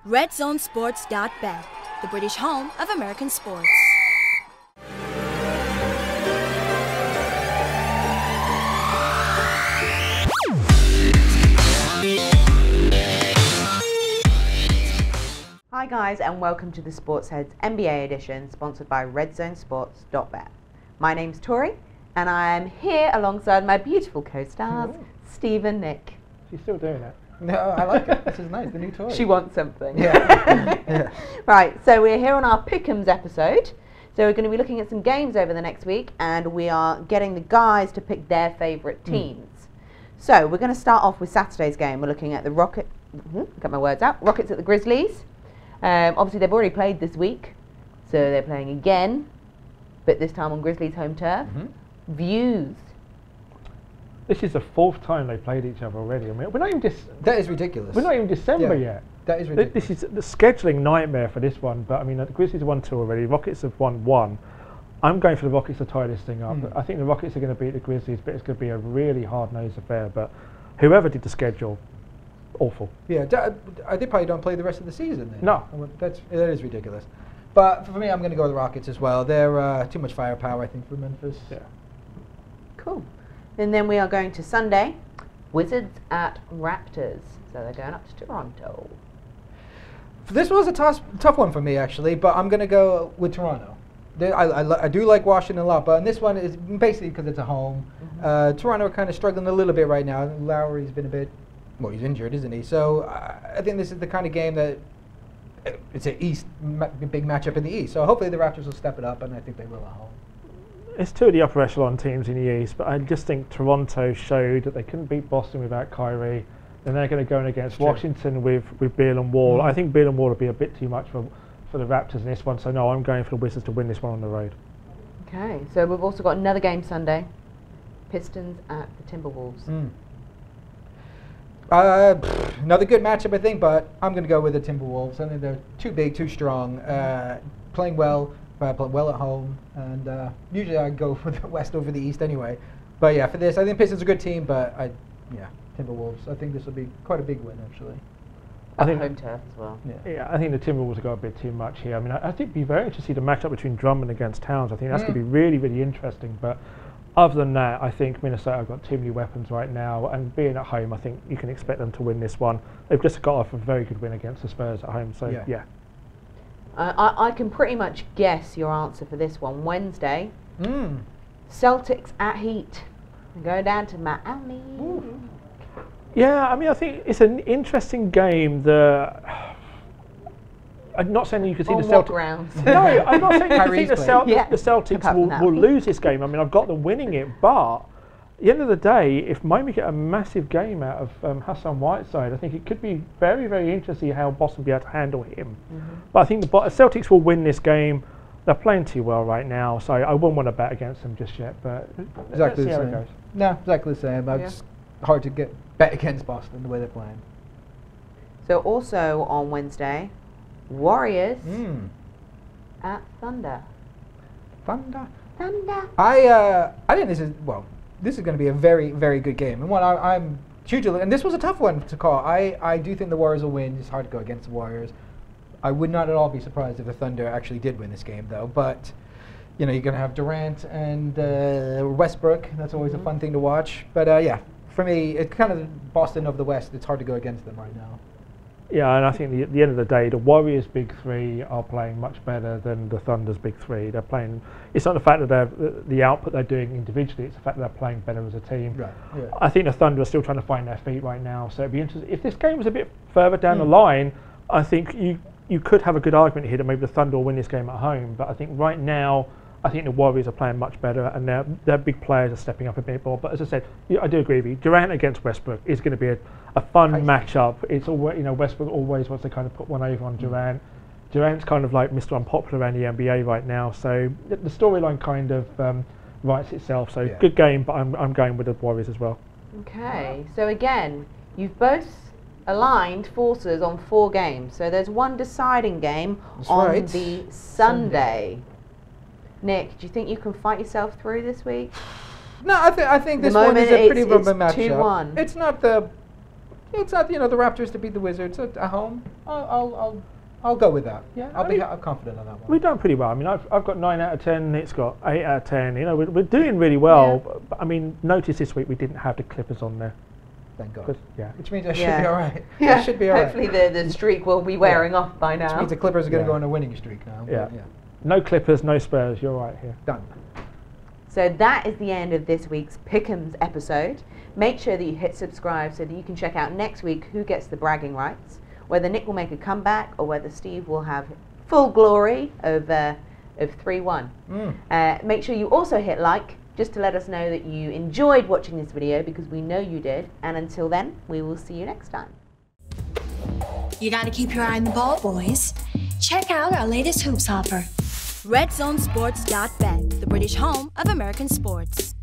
RedZoneSports.bet, the British home of American sports. Hi guys, and welcome to the SportsHeads NBA edition, sponsored by RedZoneSports.bet. My name's Tori, and I'm here alongside my beautiful co-stars, Steve and Nick. She's still doing it. No, I like it. This is nice, the new toy. She wants something. Yeah. Yeah. Right, so we're here on our Pick'ems episode. So we're going to be looking at some games over the next week, and we are getting the guys to pick their favourite teams. So we're going to start off with Saturday's game. We're looking at the Rockets at the Grizzlies. Obviously, they've already played this week, so they're playing again, but this time on Grizzlies' home turf. Views. This is the fourth time they played each other already. I mean, we're not even That is ridiculous. We're not even December yet. That is ridiculous. This is the scheduling nightmare for this one. But I mean, the Grizzlies have won 2 already. Rockets have won 1. I'm going for the Rockets to tie this thing up. I think the Rockets are going to beat the Grizzlies, but it's going to be a really hard-nosed affair. But whoever did the schedule, awful. Yeah, they probably don't play the rest of the season then. No. That is ridiculous. But for me, I'm going to go with the Rockets as well. They're too much firepower, I think, for Memphis. Yeah. Cool. And then we are going to Sunday, Wizards at Raptors. So they're going up to Toronto. This was a tough one for me, actually, but I'm going to go with Toronto. I do like Washington a lot, but this one is basically because it's a home. Toronto are kind of struggling a little bit right now. Lowry's been a bit, well, he's injured, isn't he? So I think this is the kind of game that it's a big matchup in the East. So hopefully the Raptors will step it up, and I think they will at home. It's 2 of the upper echelon teams in the East, but I just think Toronto showed that they couldn't beat Boston without Kyrie. Then they're going to go in against Washington with Beal and Wall. I think Beal and Wall will be a bit too much for the Raptors in this one, so no, I'm going for the Wizards to win this one on the road. Okay, so we've also got another game Sunday, Pistons at the Timberwolves. Another good matchup, I think, but I'm going to go with the Timberwolves. I think they're too big, too strong, playing well at home, and usually I go for the West over the East anyway. But yeah, for this, I think Pistons are a good team, but Timberwolves. I think this will be quite a big win, actually. I think home turf as well. Yeah, I think the Timberwolves have got a bit too much here. I mean, I think it'd be very interesting to see the matchup between Drummond against Towns. I think that's going to be really, really interesting. But other than that, I think Minnesota have got too many weapons right now, and being at home, I think you can expect them to win this one. They've just got off a very good win against the Spurs at home, so yeah. I can pretty much guess your answer for this one. Wednesday, Celtics at Heat. Go down to Miami. Yeah, I mean, I think it's an interesting game. I'm not saying you can see the Celtics. Grounds? No, I'm not saying you can think the Celtics will lose this game. I mean, I've got them winning it, but at the end of the day, if Miami get a massive game out of Hassan Whiteside, I think it could be very, very interesting how Boston will be able to handle him. But I think the Celtics will win this game. They're playing too well right now, so I wouldn't want to bet against them just yet. But let's see how it goes. No, exactly the same. It's hard to bet against Boston the way they're playing. So also on Wednesday, Warriors at Thunder. Thunder. Thunder. I think this is going to be a very, very good game, and I'm hugely, and this was a tough one to call. I do think the Warriors will win. It's hard to go against the Warriors. I would not at all be surprised if the Thunder actually did win this game, though. But you're going to have Durant and Westbrook. That's always a fun thing to watch. But for me, it's kind of Boston of the West. It's hard to go against them right now. Yeah, and I think at the end of the day, the Warriors' big 3 are playing much better than the Thunder's big 3. They're playing. It's not the fact that they're the output they're doing individually; it's the fact that they're playing better as a team. Right. Yeah. I think the Thunder are still trying to find their feet right now. So it'd be interesting if this game was a bit further down the line. I think you could have a good argument here that maybe the Thunder will win this game at home. But I think right now, I think the Warriors are playing much better, and their big players are stepping up a bit more. But as I said, I do agree with you. Durant against Westbrook is going to be a fun matchup. It's always, Westbrook always wants to kind of put one over on Durant. Durant's kind of like Mr. Unpopular around the NBA right now. So the storyline kind of writes itself. So good game, but I'm going with the Warriors as well. Okay, so again, you've both aligned forces on 4 games. So there's one deciding game on the Sunday. Nick, do you think you can fight yourself through this week? No, I think this one is a pretty rubber matchup. 2-1. It's not the it's not, the Raptors to beat the Wizards at home. I'll go with that. Yeah, I'm confident on that one. We've done pretty well. I mean, I've got 9 out of 10. Nick's got 8 out of 10. You know, we're doing really well. Yeah. But, I mean, notice this week we didn't have the Clippers on there. Thank God. Yeah. Which means I should be all right. Yeah. I should be all right. Hopefully the streak will be wearing off by now. Which means the Clippers are going to go on a winning streak now. Yeah. Yeah. No Clippers, no Spurs. You're right here. Done. So that is the end of this week's Pick'ems episode. Make sure that you hit subscribe so that you can check out next week who gets the bragging rights, whether Nick will make a comeback or whether Steve will have full glory of 3-1. Make sure you also hit like just to let us know that you enjoyed watching this video, because we know you did. And until then, we will see you next time. You gotta keep your eye on the ball, boys. Check out our latest hoops offer. RedZoneSports.bet, the British home of American sports.